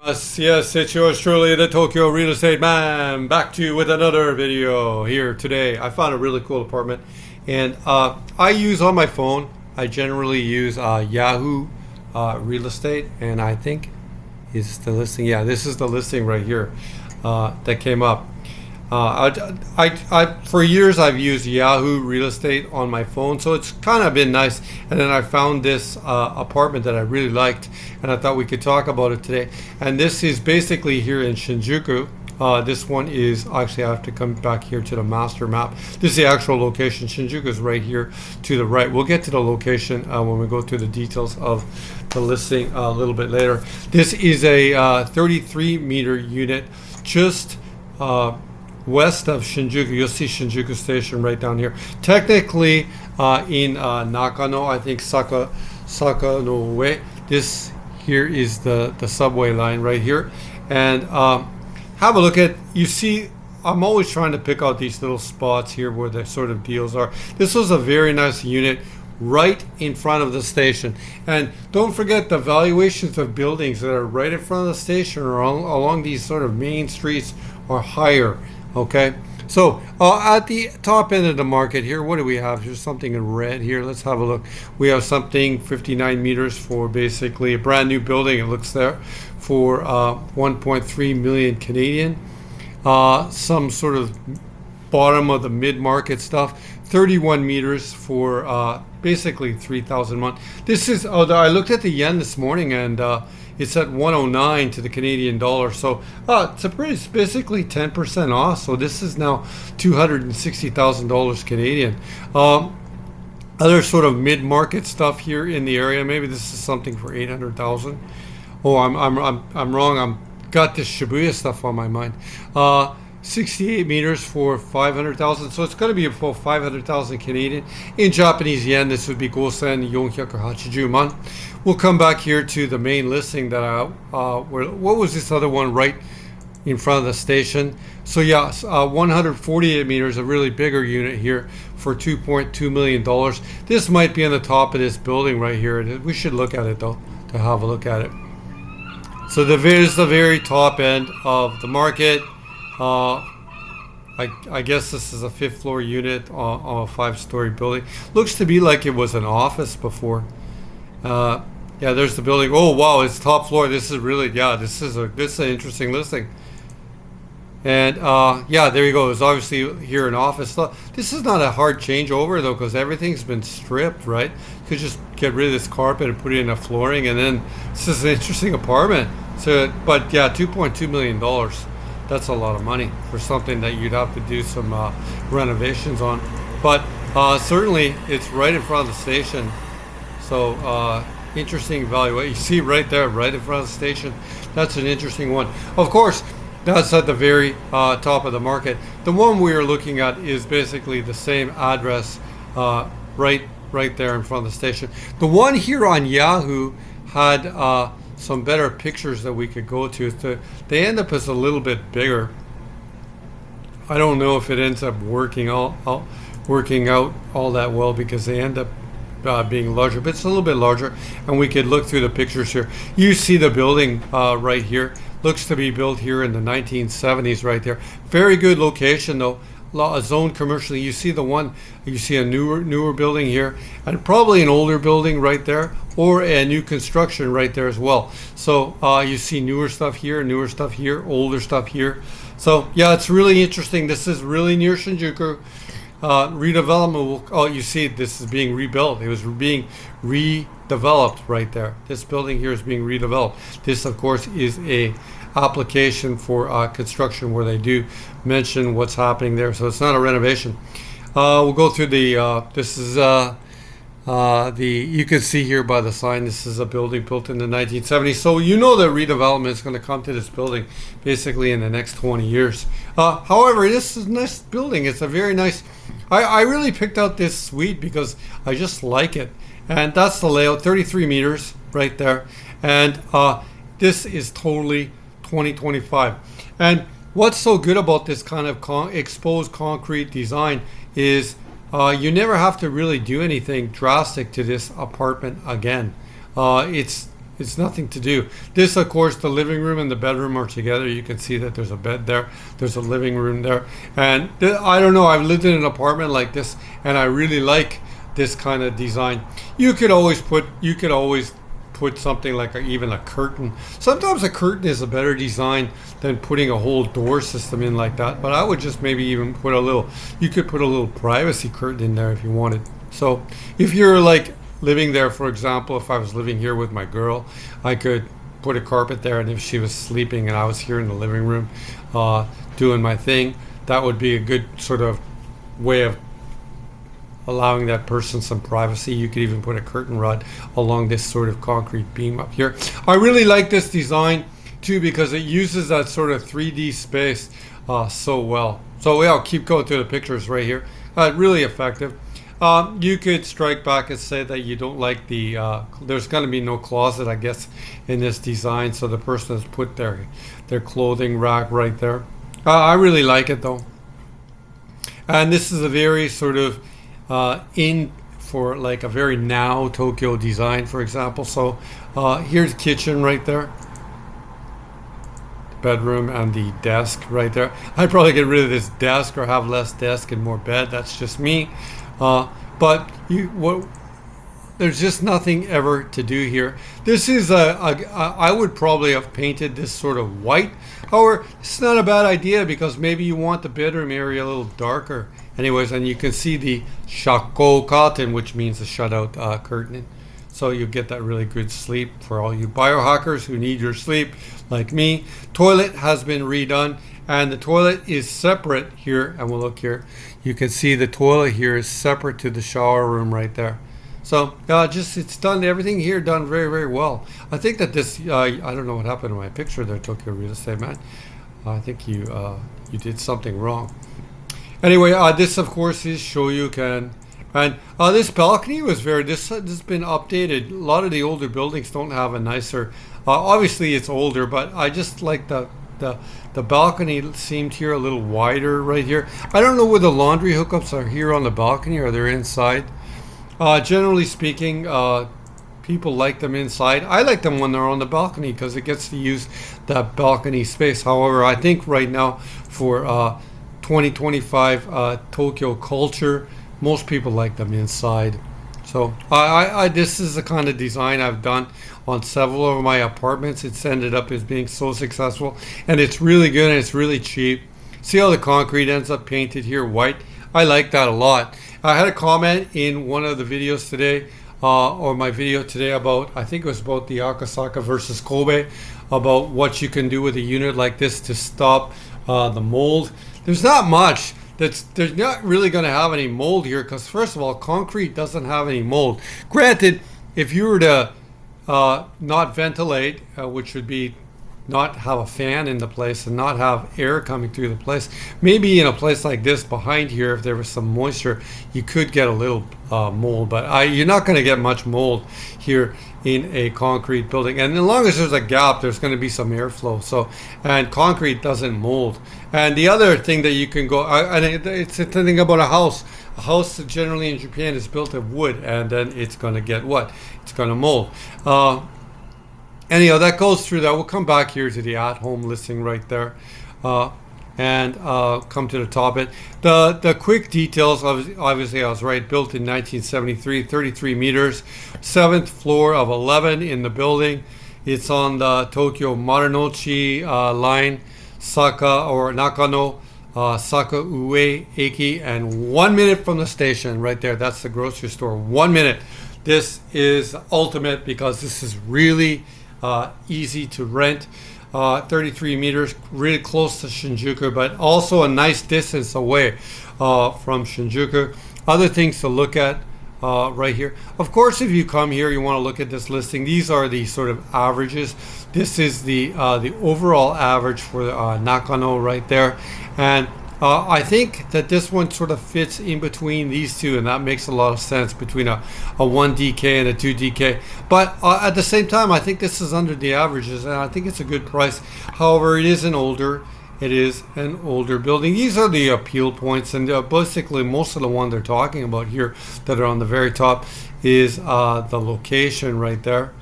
Yes, it's yours truly, the Tokyo Real Estate Man, back to you with another video here today. I found a really cool apartment, and I use on my phone. I generally use Yahoo Real Estate, and I think is the listing. Yeah, this is the listing right here that came up. For years I've used Yahoo Real Estate on my phone, so it's kind of been nice. And then I found this apartment that I really liked, and I thought we could talk about it today. And this is basically here in Shinjuku. This one is actually, I have to come back here to the master map. This is the actual location. Shinjuku is right here to the right. We'll get to the location when we go through the details of the listing a little bit later. This is a 33 meter unit, just west of Shinjuku. You'll see Shinjuku Station right down here. Technically in Nakano, I think Saka no Ue. This here is the subway line right here. And have a look at, you see, I'm always trying to pick out these little spots here where the sort of deals are. This was a very nice unit right in front of the station. And don't forget, the valuations of buildings that are right in front of the station or along these sort of main streets are higher. Okay, so at the top end of the market here, what do we have? Here's something in red here. Let's have a look. We have something 59 meters for basically a brand new building. It looks there for 1.3 million Canadian. Some sort of bottom of the mid-market stuff. 31 meters for basically 3,000 won. This is, I looked at the yen this morning, and it's at 109 to the Canadian dollar. So it's basically 10% off. So this is now $260,000 Canadian. Other sort of mid-market stuff here in the area. Maybe this is something for 800,000. Oh, I'm wrong. I'm got this Shibuya stuff on my mind. 68 meters for 500,000. So it's going to be about 500,000 Canadian. In Japanese yen, this would be 5,480 man. We'll come back here to the main listing that what was this other one right in front of the station? So yeah, 148 meters, a really bigger unit here for $2.2 million. This might be on the top of this building right here. We should look at it though, to have a look at it. So there's the very top end of the market. I guess this is a 5th floor unit on a 5-story building. Looks to be like it was an office before. Yeah, there's the building. Oh wow, it's top floor. This is really, yeah, this is an interesting listing. And yeah, there you go. It's obviously here an office. This is not a hard changeover though, because everything's been stripped, right? You could just get rid of this carpet and put it in a flooring, and then this is an interesting apartment. So, but yeah, $2.2 million. That's a lot of money for something that you'd have to do some renovations on. But certainly it's right in front of the station. So interesting valuation. You see right there, right in front of the station. That's an interesting one. Of course, that's at the very top of the market. The one we are looking at is basically the same address right there in front of the station. The one here on Yahoo had some better pictures that we could go to. They end up as a little bit bigger. I don't know if it ends up working out all that well, because they end up being larger, but it's a little bit larger, and we could look through the pictures here. You see the building right here. Looks to be built here in the 1970s right there. Very good location though. A zone commercially. You see the one, you see a newer building here, and probably an older building right there, or a new construction right there as well. So you see newer stuff here, older stuff here. So yeah, it's really interesting. This is really near Shinjuku. Redevelopment you see this is being rebuilt. It was being redeveloped right there. This building here is being redeveloped. This of course is a application for construction where they do mention what's happening there, so it's not a renovation. We'll go through the this is you can see here by the sign, this is a building built in the 1970s, so you know that redevelopment is going to come to this building basically in the next 20 years. However, this is a nice building. It's a very nice, I really picked out this suite because I just like it, and that's the layout. 33 meters right there, and this is totally 2025. And what's so good about this kind of exposed concrete design is you never have to really do anything drastic to this apartment again. It's it's nothing to do. This, of course, the living room and the bedroom are together. You can see that there's a bed there. There's a living room there. And I don't know, I've lived in an apartment like this, and I really like this kind of design. You could always put something like even a curtain. Sometimes a curtain is a better design than putting a whole door system in like that. But I would just maybe even put you could put a little privacy curtain in there if you wanted. So if you're like living there, for example, if I was living here with my girl, I could put a carpet there, and if she was sleeping and I was here in the living room doing my thing, that would be a good sort of way of allowing that person some privacy. You could even put a curtain rod along this sort of concrete beam up here. I really like this design too because it uses that sort of 3D space so well. So yeah, I'll keep going through the pictures right here. Really effective. You could strike back and say that you don't like there's going to be no closet, I guess, in this design. So the person has put their clothing rack right there. I really like it though. And this is a very sort of in for like a very now Tokyo design, for example. So here's the kitchen right there, bedroom, and the desk right there. I'd probably get rid of this desk or have less desk and more bed. That's just me. But there's just nothing ever to do here. This is I would probably have painted this sort of white. However, it's not a bad idea because maybe you want the bedroom area a little darker. Anyways, and you can see the shako cotton, which means the shutout curtain. So you get that really good sleep for all you biohackers who need your sleep, like me. Toilet has been redone, and the toilet is separate here. And we'll look here. You can see the toilet here is separate to the shower room right there. So it's done, everything here done very, very well. I think that this, I don't know what happened to my picture there, Tokyo Real Estate Man. I think you did something wrong. Anyway, this of course is Shoryuken, and this balcony was this has been updated. A lot of the older buildings don't have a nicer. Obviously, it's older, but I just like the balcony seemed here a little wider right here. I don't know where the laundry hookups are here on the balcony or they're inside. Generally speaking, people like them inside. I like them when they're on the balcony because it gets to use that balcony space. However, I think right now for 2025 Tokyo culture, most people like them inside. So this is the kind of design I've done on several of my apartments. It's ended up as being so successful, and it's really good and it's really cheap. See how the concrete ends up painted here white? I like that a lot. I had a comment in one of the videos today, or my video today about, I think it was about the Akasaka versus Kobe, about what you can do with a unit like this to stop the mold. There's not much. There's not really going to have any mold here because, first of all, concrete doesn't have any mold. Granted, if you were to not ventilate, which would be not have a fan in the place and not have air coming through the place, maybe in a place like this behind here, if there was some moisture, you could get a little mold. But you're not going to get much mold here in a concrete building. And as long as there's a gap, there's going to be some airflow. So, and concrete doesn't mold. And the other thing that you can go, and it's the thing about a house. A house generally in Japan is built of wood, and then it's going to get what? It's going to mold. Anyhow, that goes through that. We'll come back here to the at-home listing right there, and come to the top of it. The quick details, obviously I was right, built in 1973, 33 meters, 7th floor of 11 in the building. It's on the Tokyo Marunouchi line, Saka or Nakano, Saka Ue Eki, and 1 minute from the station right there. That's the grocery store, 1 minute. This is ultimate because this is really easy to rent. 33 meters, really close to Shinjuku, but also a nice distance away from Shinjuku. Other things to look at right here. Of course, if you come here, you want to look at this listing. These are the sort of averages. This is the overall average for Nakano right there, and I think that this one sort of fits in between these two, and that makes a lot of sense between a 1DK and a 2DK. But at the same time, I think this is under the averages, and I think it's a good price. However, it is an older building. These are the appeal points, and basically most of the one they're talking about here that are on the very top is the location right there.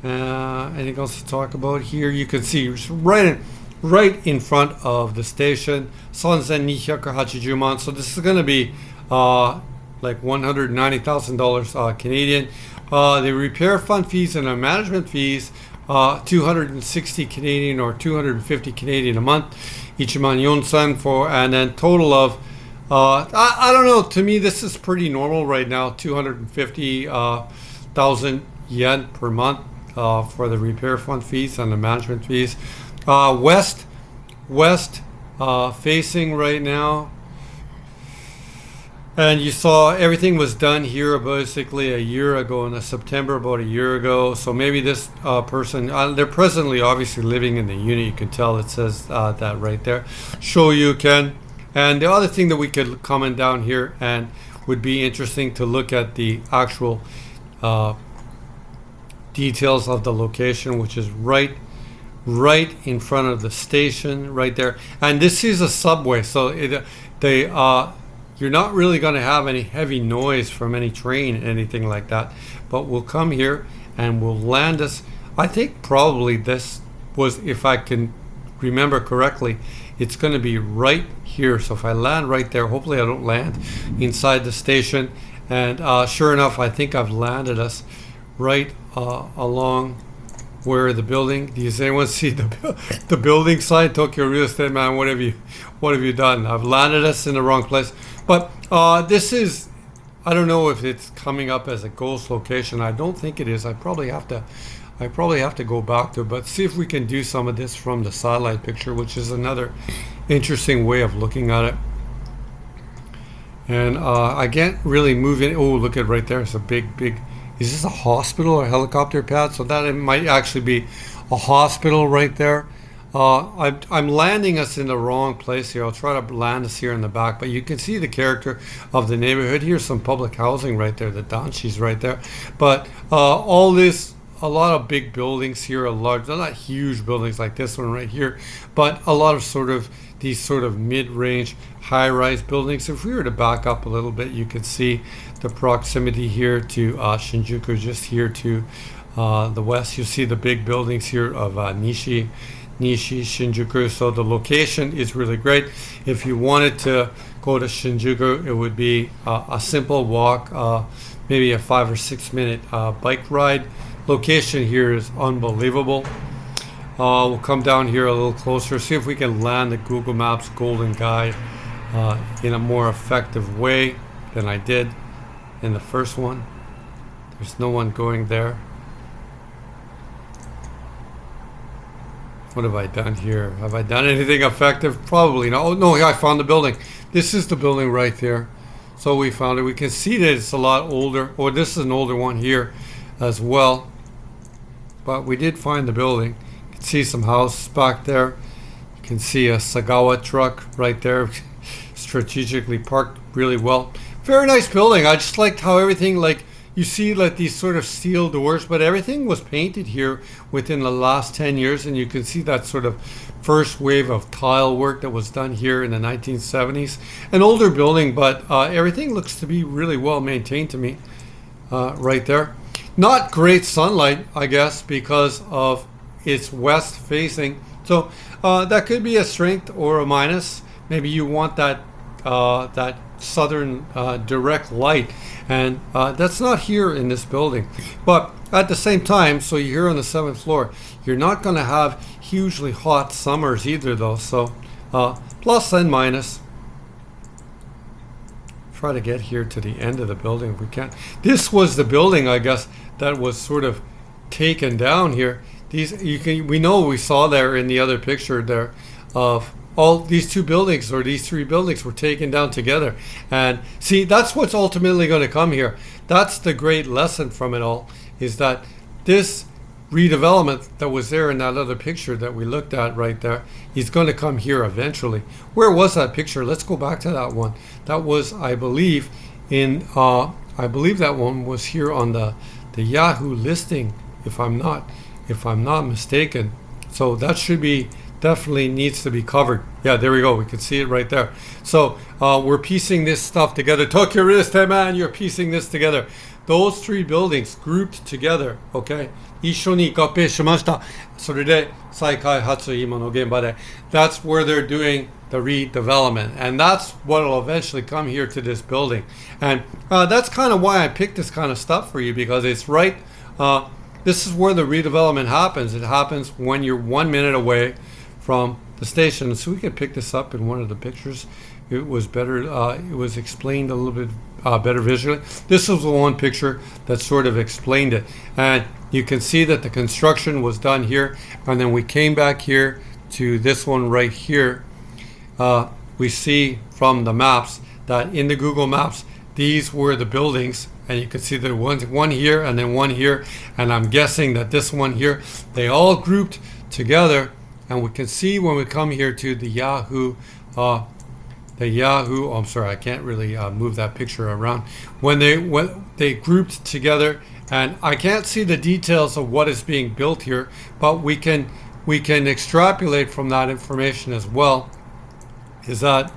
Anything else to talk about here? You can see it's right in front of the station. 3280 man. So this is going to be like $190,000 Canadian. The repair fund fees and the management fees, 260 Canadian or 250 Canadian a month. Ichiman Yonsan for, and then total of, I don't know, to me this is pretty normal right now, 250,000 yen per month for the repair fund fees and the management fees. West facing right now. And you saw everything was done here basically a year ago in September, about a year ago. So maybe this person, they're presently obviously living in the unit. You can tell it says that right there. Shoryuken. And the other thing that we could comment down here and would be interesting to look at the actual details of the location, which is right in front of the station right there. And this is a subway, so you're not really going to have any heavy noise from any train, anything like that. But we'll come here and we'll land us. I think probably this was, if I can remember correctly, it's going to be right here. So if I land right there, hopefully I don't land inside the station. And sure enough, I think I've landed us right along where the building. Does anyone see the building sign? Tokyo Real Estate Man, what have you done? I've landed us in the wrong place. But this is, I don't know if it's coming up as a ghost location. I don't think it is. I probably have to go back to it, but see if we can do some of this from the satellite picture, which is another interesting way of looking at it. And I can't really move in. Oh, look at right there. It's a big. Is this a hospital or a helicopter pad? So that it might actually be a hospital right there. I'm landing us in the wrong place here. I'll try to land us here in the back, but you can see the character of the neighborhood. Here's some public housing right there. The Danshi's right there. But all this, a lot of big buildings here, they're not huge buildings like this one right here, but a lot of these sort of mid-range high-rise buildings. If we were to back up a little bit, you can see the proximity here to Shinjuku, just here to the west. You see the big buildings here of Nishi, Shinjuku. So the location is really great. If you wanted to go to Shinjuku, it would be a simple walk, maybe a 5 or 6 minute bike ride. Location here is unbelievable. We'll come down here a little closer, see if we can land the Google Maps Golden Guide in a more effective way than I did in the first one. There's no one going there. What have I done here? Have I done anything effective? Probably not. Oh no, I found the building. This is the building right there. So we found it. We can see that it's a lot older, or this is an older one here as well. But we did find the building. You can see some houses back there. You can see a Sagawa truck right there, strategically parked really well. Very nice building. I just liked how everything, like you see like these sort of steel doors, but everything was painted here within the last 10 years. And you can see that sort of first wave of tile work that was done here in the 1970s. An older building, but everything looks to be really well maintained to me right there. Not great sunlight, I guess, because of its west facing. So that could be a strength or a minus. Maybe you want that southern direct light, and that's not here in this building. But at the same time, so you're here on the 7th floor, you're not going to have hugely hot summers either, though. So plus and minus. Try to get here to the end of the building if we can. This was the building, I guess, that was sort of taken down here. We saw there in the other picture there of all these two buildings, or these three buildings, were taken down together. And see, that's what's ultimately going to come here. That's the great lesson from it all, is that this redevelopment that was there in that other picture that we looked at right there is going to come here eventually. Where was that picture? Let's go back to that one. That was, I believe, that one was here on the Yahoo listing, if I'm not mistaken. So that should be definitely needs to be covered. Yeah, there we go. We can see it right there. So we're piecing this stuff together. Tokyo Real Estate Man, you're piecing this together. Those three buildings grouped together, okay? 一緒に合併しました。それで再開発今の現場で。That's where they're doing the redevelopment. And that's what will eventually come here to this building. And that's kind of why I picked this kind of stuff for you, because it's right, this is where the redevelopment happens. It happens when you're 1 minute away from the station. So we could pick this up in one of the pictures. It was better, it was explained a little bit better visually. This was the one picture that sort of explained it. And you can see that the construction was done here. And then we came back here to this one right here. We see from the maps that in the Google Maps, these were the buildings. And you can see there was one here and then one here. And I'm guessing that this one here, they all grouped together. And we can see when we come here to the Yahoo, oh, I'm sorry, I can't really move that picture around. When they grouped together, and I can't see the details of what is being built here, but we can extrapolate from that information as well. Is that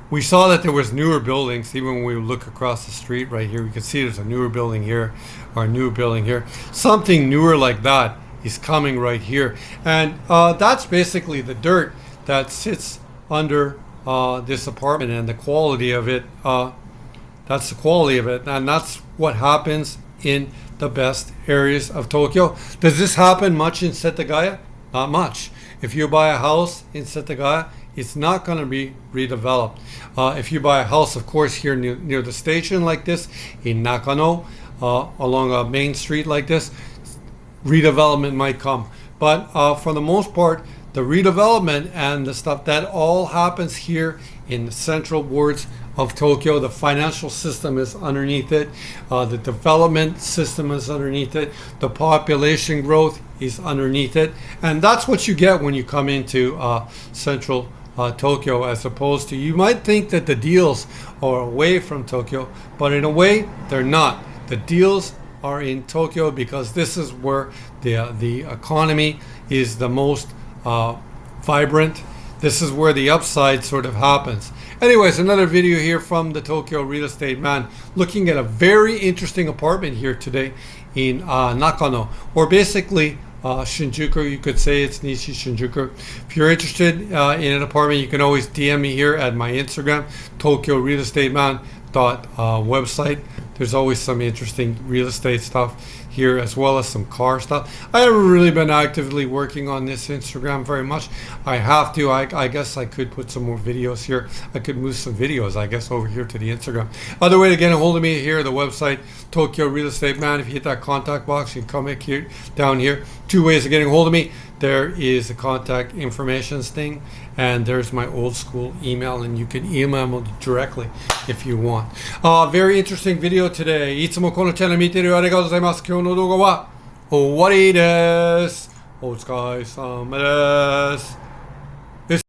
we saw that there was newer buildings. Even when we look across the street right here, we can see there's a newer building here, or a newer building here. Something newer like that is coming right here, and that's basically the dirt that sits under this apartment, and the quality of it, that's the quality of it, and that's what happens in the best areas of Tokyo. Does this happen much in Setagaya? Not much. If you buy a house in Setagaya, it's not going to be redeveloped. If you buy a house, of course, here near the station like this, in Nakano, along a main street like this, redevelopment might come. But for the most part, the redevelopment and the stuff, that all happens here in the central wards of Tokyo. The financial system is underneath it. The development system is underneath it. The population growth is underneath it. And that's what you get when you come into central Tokyo, as opposed to, you might think that the deals are away from Tokyo, but in a way, they're not. The deals are in Tokyo because this is where the economy is the most vibrant. This is where the upside sort of happens. Anyways, another video here from the Tokyo real estate man, looking at a very interesting apartment here today in Nakano, or basically Shinjuku. You could say it's Nishi Shinjuku. If you're interested in an apartment, you can always DM me here at my Instagram, Tokyo Real Estate Man website. There's always some interesting real estate stuff here, as well as some car stuff. I haven't really been actively working on this Instagram very much. I have to. I guess I could put some more videos here. I could move some videos, I guess, over here to the Instagram. Other way to get a hold of me here, the website, Tokyo Real Estate Man. If you hit that contact box, you can come here, down here. 2 ways of getting a hold of me. There is the contact information thing, and there's my old school email, and you can email me directly if you want. Very interesting video today. いつもこのチャンネル見てるありがとうございます。今日の動画は終わりです。お疲れ様です。